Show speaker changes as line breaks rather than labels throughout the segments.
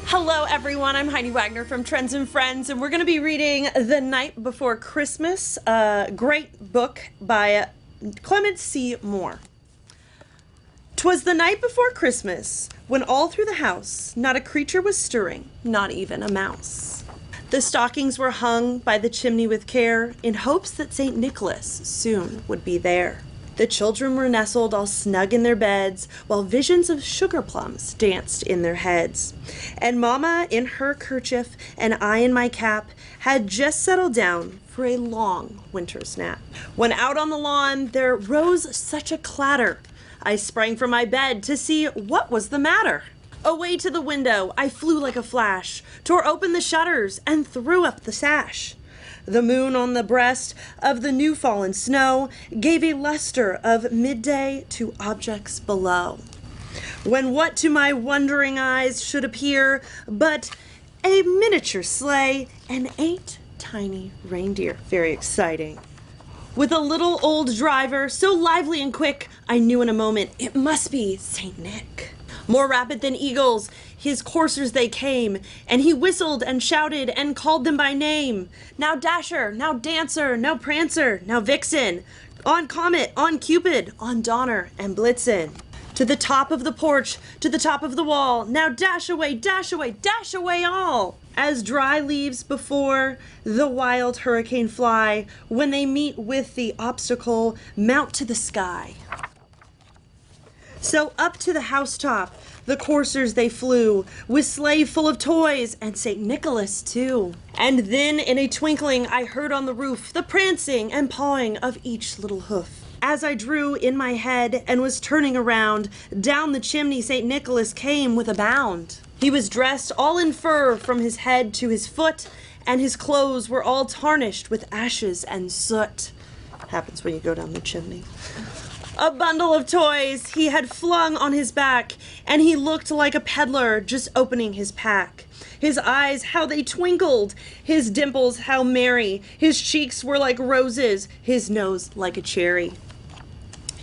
Hello everyone, I'm Heidi Wagner from Trends and Friends, and we're going to be reading The Night Before Christmas, a great book by Clement C. Moore. 'Twas the night before Christmas, when all through the house not a creature was stirring, not even a mouse. The stockings were hung by the chimney with care, in hopes that St. Nicholas soon would be there. The children were nestled all snug in their beds, while visions of sugar plums danced in their heads. And Mama in her kerchief and I in my cap had just settled down for a long winter's nap. When out on the lawn there rose such a clatter, I sprang from my bed to see what was the matter. Away to the window I flew like a flash, tore open the shutters and threw up the sash. The moon on the breast of the new fallen snow gave a luster of midday to objects below. When what to my wondering eyes should appear but a miniature sleigh and 8 tiny reindeer. Very exciting. With a little old driver, so lively and quick, I knew in a moment it must be Saint Nick. More rapid than eagles, his coursers they came, and he whistled and shouted and called them by name. Now Dasher, now Dancer, now Prancer, now Vixen, on Comet, on Cupid, on Donner and Blitzen. To the top of the porch, to the top of the wall, now dash away, dash away, dash away all. As dry leaves before the wild hurricane fly, when they meet with the obstacle, mount to the sky. So up to the housetop, the coursers they flew, with sleigh full of toys, and St. Nicholas too. And then in a twinkling I heard on the roof the prancing and pawing of each little hoof. As I drew in my head and was turning around, down the chimney St. Nicholas came with a bound. He was dressed all in fur from his head to his foot, and his clothes were all tarnished with ashes and soot. Happens when you go down the chimney. A bundle of toys he had flung on his back, and he looked like a peddler just opening his pack. His eyes, how they twinkled, his dimples, how merry, his cheeks were like roses, his nose like a cherry.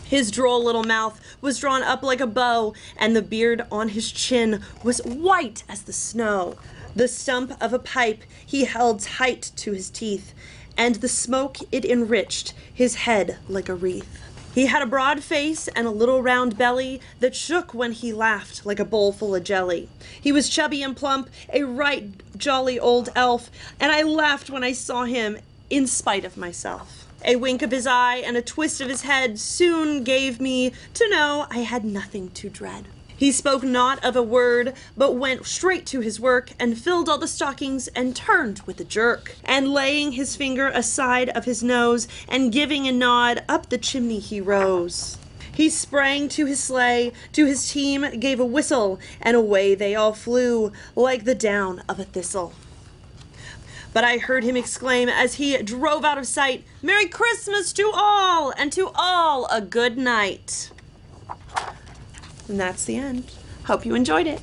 His droll little mouth was drawn up like a bow, and the beard on his chin was white as the snow. The stump of a pipe he held tight to his teeth, and the smoke it enriched his head like a wreath. He had a broad face and a little round belly that shook when he laughed like a bowl full of jelly. He was chubby and plump, a right jolly old elf, and I laughed when I saw him in spite of myself. A wink of his eye and a twist of his head soon gave me to know I had nothing to dread. He spoke not of a word, but went straight to his work, and filled all the stockings, and turned with a jerk. And laying his finger aside of his nose, and giving a nod, up the chimney he rose. He sprang to his sleigh, to his team gave a whistle, and away they all flew, like the down of a thistle. But I heard him exclaim as he drove out of sight, "Merry Christmas to all, and to all a good night." And that's the end. Hope you enjoyed it.